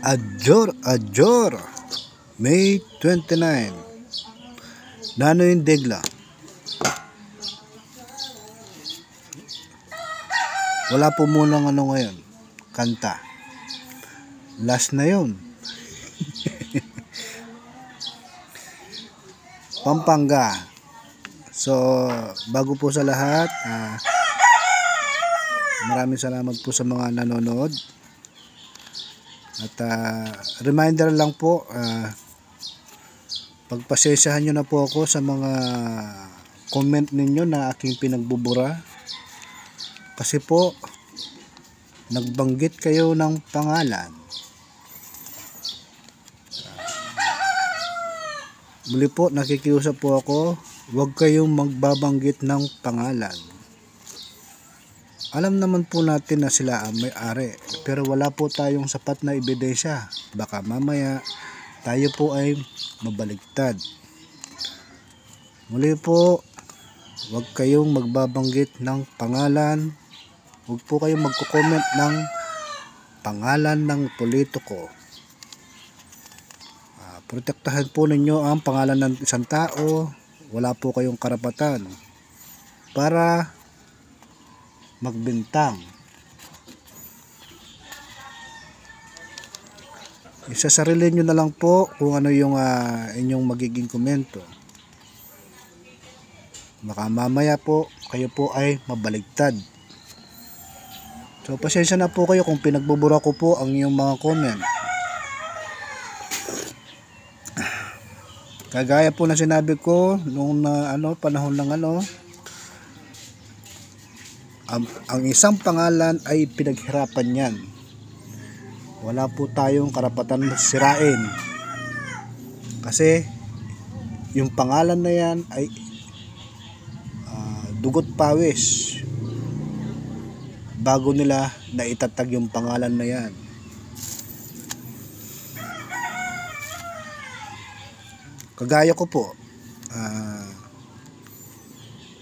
Adjor May 29. Nano yung Degla. Wala po munang ano ngayon, kanta. Last na yun. Pampanga. So bago po sa lahat, maraming salamat po sa mga nanonood. At reminder lang po, pagpasensyahan nyo na po ako sa mga comment ninyo na aking pinagbubura. Kasi po, nagbanggit kayo ng pangalan. Muli po, nakikiusap po ako, huwag kayong magbabanggit ng pangalan. Alam naman po natin na sila ang may-ari, pero wala po tayong sapat na ebidensya. Baka mamaya tayo po ay mabaligtad. Muli po, huwag kayong magbabanggit ng pangalan. Huwag po kayong magko-comment ng pangalan ng politiko. Protektahan po ninyo ang pangalan ng isang tao. Wala po kayong karapatan para magbintang. Isasarili nyo na lang po kung ano yung inyong magiging komento. Baka mamaya po kayo po ay mabaligtad. So pasensya na po kayo kung pinagbubura ko po ang inyong mga comment. Kagaya po na sinabi ko nung panahon ng ang isang pangalan ay pinaghirapan yan. Wala po tayong karapatan sirain. Kasi yung pangalan na yan ay dugot pawis bago nila naitatag yung pangalan na yan. Kagaya ko po,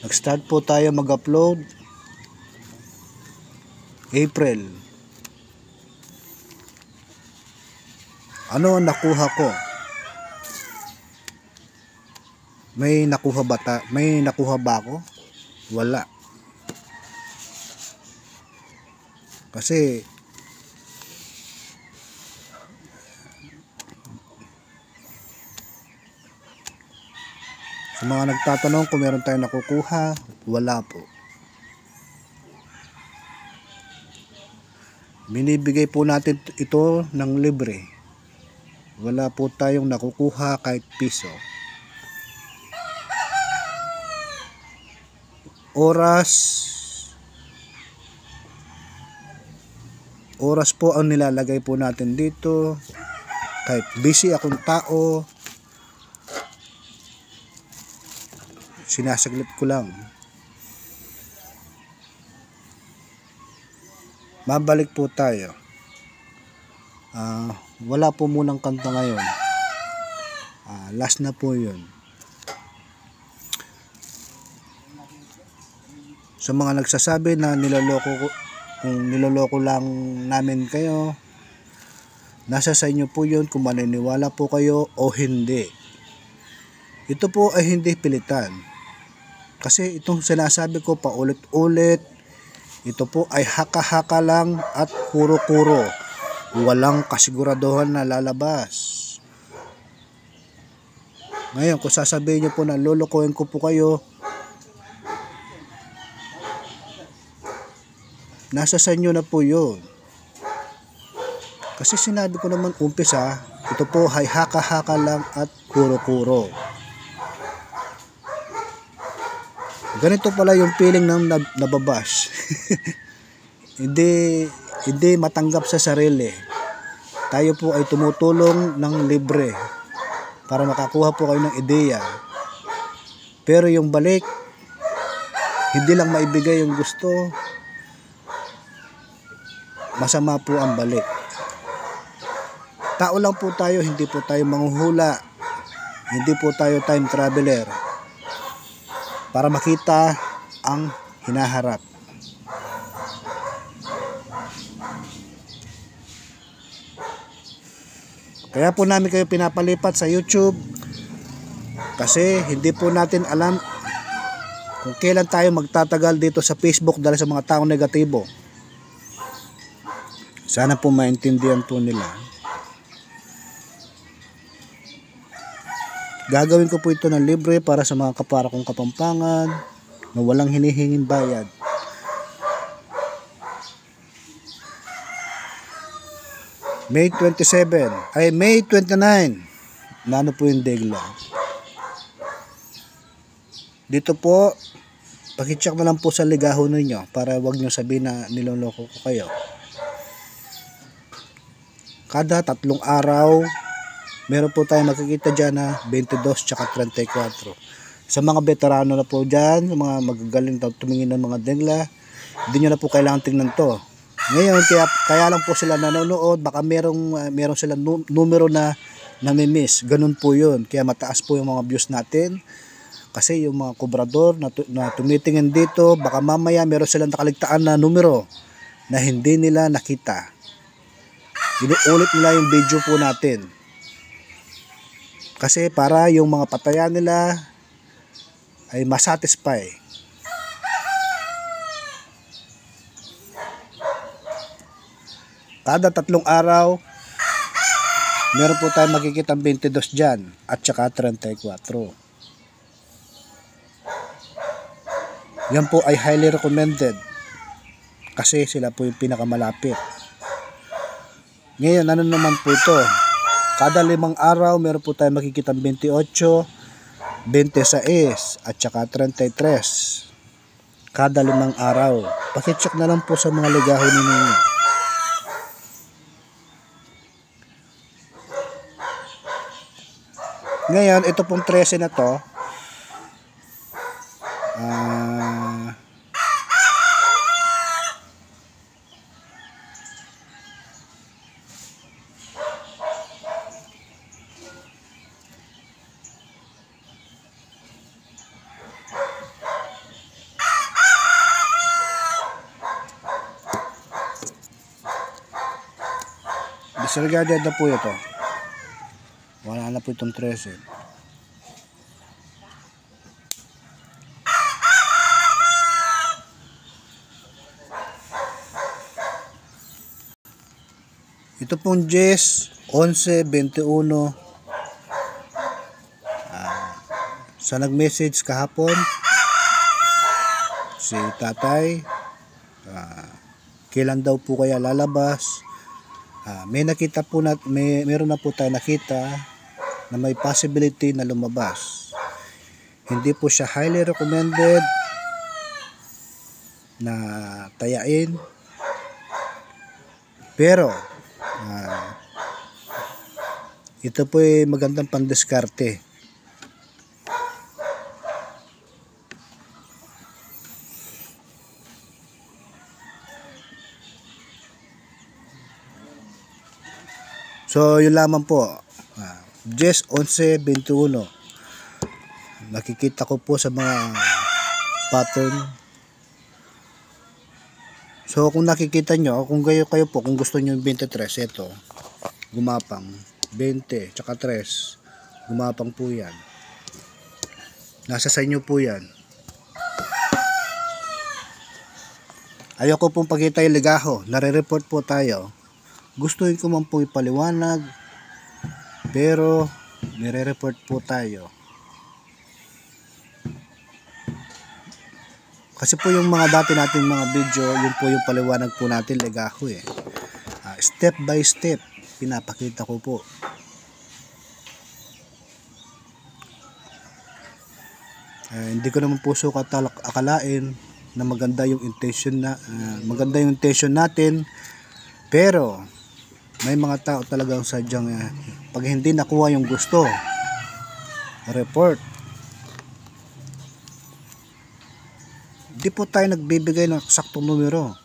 nag-start po tayo mag-upload April. Ano ang nakuha ko? May nakuha ba ako? Wala. Kasi sa mga nagtatanong kung meron tayong nakukuha, wala po. Binibigay po natin ito ng libre. Wala po tayong nakukuha kahit piso. Oras po ang nilalagay po natin dito. Kahit busy akong tao, sinasaglit ko lang. Mabalik po tayo. Wala po munang kanta ngayon. Last na po yun. Sa mga nagsasabi na niloloko lang namin kayo, nasa sa inyo po yun kung maniniwala po kayo o hindi. Ito po ay hindi pilitan. Kasi itong sinasabi ko paulit-ulit, ito po ay haka-haka lang at kuro-kuro. Walang kasiguraduhan na lalabas. Ngayon, kung sasabihin nyo po na lolokohin ko po kayo, nasa sa inyo na po yun. Kasi sinabi ko naman umpisa, ito po ay haka-haka lang at kuro-kuro. Ganito pala yung feeling ng nababash. Hindi matanggap sa sarili. Tayo po ay tumutulong ng libre para makakuha po kayo ng ideya. Pero yung balik, hindi lang maibigay yung gusto, masama po ang balik. Tao lang po tayo, hindi po tayo manghuhula, hindi po tayo time traveler para makita ang hinaharap. Kaya po namin kayo pinapalipat sa YouTube kasi hindi po natin alam kung kailan tayo magtatagal dito sa Facebook dahil sa mga taong negatibo. Sana po maintindihan po nila. Gagawin ko po ito ng libre para sa mga kapara kong Kapampangan na walang hinihinging bayad. May 27 ay May 29 na ano po yung degla. Dito po, pakicheck na lang po sa ligaho ninyo para wag nyo sabihin na niloloko ko kayo. Kada 3 araw, meron po tayong makikita dyan na 22 tsaka 34. Sa mga veterano na po dyan, mga magagaling tumingin ng mga degla, hindi nyo na po kailangan tingnan to. Ngayon, kaya lang po sila nanonood, baka meron silang numero na nami-miss. Ganun po yun. Kaya mataas po yung mga views natin. Kasi yung mga kobrador na tumitingin dito, baka mamaya meron silang nakaligtaan na numero na hindi nila nakita. Inuulit nila yung video po natin. Kasi para yung mga patayan nila ay masatisfy. Kada 3 araw, meron po tayong makikita 22 dyan at saka 34. Yan po ay highly recommended kasi sila po yung pinakamalapit. Ngayon, ano naman po ito? Kada 5 araw, meron po tayong makikita 28, 26 at saka 33. Kada 5 araw. Pakicheck na lang po sa mga ligaho ninyo. Ngayon, ito pong 13 na to, disregarded na po ito. Wala na po itong 13. Ito pong 10, 11, 21. Sa nag-message kahapon, si tatay, kailan daw po kaya lalabas? May nakita po meron na po tayo nakita na may possibility na lumabas. Hindi po siya highly recommended na tayain. Pero ito po ay magandang pandiskarte. So, yun lamang po. 10, 11, 21. Nakikita ko po sa mga pattern. So, kung nakikita nyo, kung kayo po, kung gusto nyo yung 23, ito, gumapang. 20, tsaka 3, gumapang po yan. Nasa sa inyo po yan. Ayoko pong pagkita yung ligaho. Nare-report po tayo. Gustuin ko man po ipaliwanag, pero nire-report po tayo. Kasi po yung mga dati nating mga video, yun po yung paliwanag po natin ligaho eh. Step by step, pinapakita ko po. Hindi ko naman po sukat akalain na maganda yung intention natin, pero may mga tao talagang sadyang pag hindi nakuha yung gusto, report. Di po tayo nagbibigay ng saktong numero.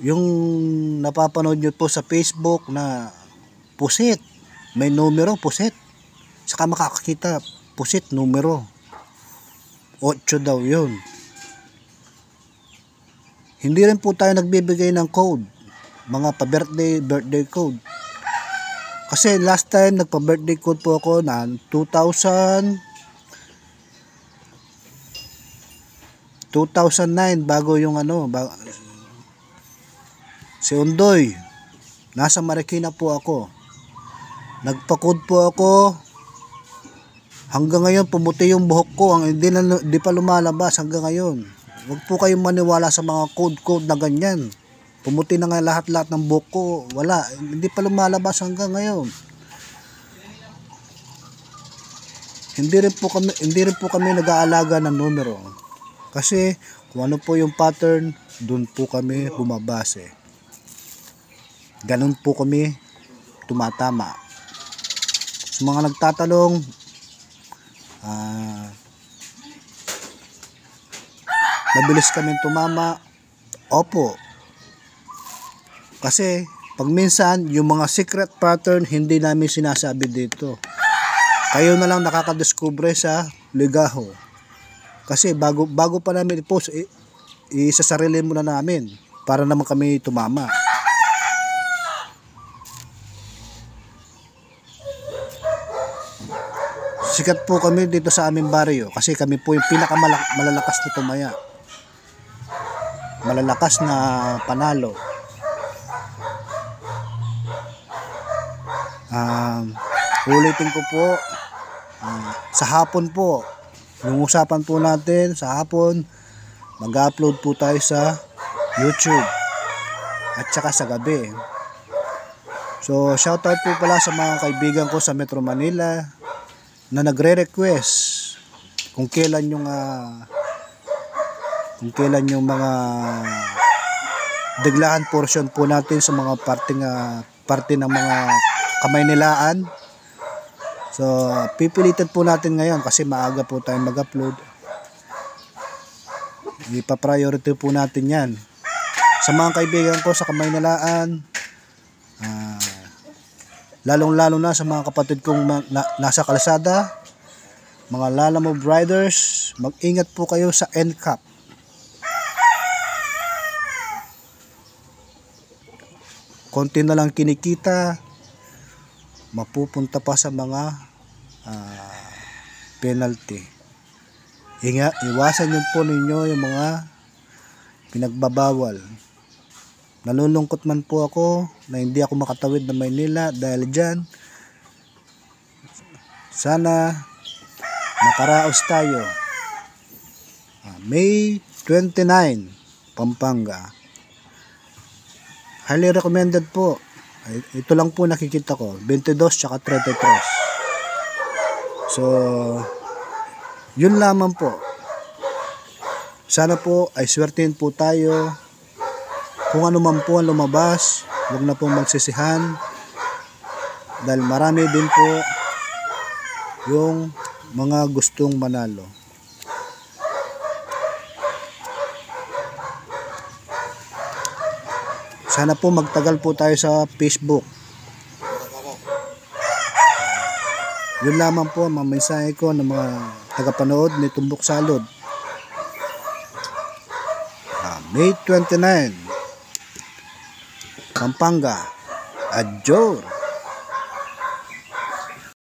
Yung napapanood nyo po sa Facebook na pusit, may numero, pusit. Saka makakakita, pusit, numero. 8 daw yun. Hindi rin po tayo nagbibigay ng code. Mga pa-birthday code. Kasi last time nagpa-birthday code po ako na 2009 bago yung si Undoy. Nasa Marikina po ako. Nagpa-code po ako. Hanggang ngayon pumuti yung buhok ko, hindi pa lumalabas hanggang ngayon. Huwag po kayong maniwala sa mga code na ganyan. Pumuti na nga lahat-lahat ng buhok ko. Wala, hindi pa lumalabas hanggang ngayon. Hindi rin po kami nag-aalaga ng numero. Kasi kung ano po yung pattern, doon po kami bumabase. Ganun po kami tumatama. Sa mga nagtatanong, mabilis kaming tumama. Opo. Kasi pag minsan yung mga secret pattern hindi namin sinasabi dito. Kayo na lang nakakadiskubre sa ligaho. Kasi bago pa namin i-post, isasarili muna namin para naman kami tumama. Sikat po kami dito sa aming baryo kasi kami po yung malalakas na tumaya. Malalakas na panalo. Ulitin ko po, sa hapon po, yung usapan po natin sa hapon, mag-upload po tayo sa YouTube at saka sa gabi. So shoutout po pala sa mga kaibigan ko sa Metro Manila na nagre-request kung kailan yung mga biglaan portion po natin sa mga parte ng mga Kamaynilaan. So pipilitan po natin ngayon kasi maaga po tayong mag-upload. Ipa-priority po natin yan sa mga kaibigan ko sa Kamaynilaan, lalong-lalo na sa mga kapatid kong nasa kalsada, mga Lalamove Riders. Mag-ingat po kayo sa NCAP. Konti na lang kinikita, mapupunta pa sa mga penalty. Iwasan nyo po ninyo yung mga pinagbabawal. Nalulungkot man po ako na hindi ako makatawid ng Maynila dahil dyan. Sana makaraos tayo. May 29, Pampanga. Highly recommended po. Ito lang po nakikita ko, 22 tsaka 33. So yun lamang po. Sana po ay swertihin po tayo. Kung ano man po ang lumabas, huwag na pong magsisihan dahil marami din po yung mga gustong manalo. Sana po magtagal po tayo sa Facebook. Yun lamang po ang mensahe ko ng mga tagapanood ni Tumbok Salud. May 29, Pampanga. Adjor.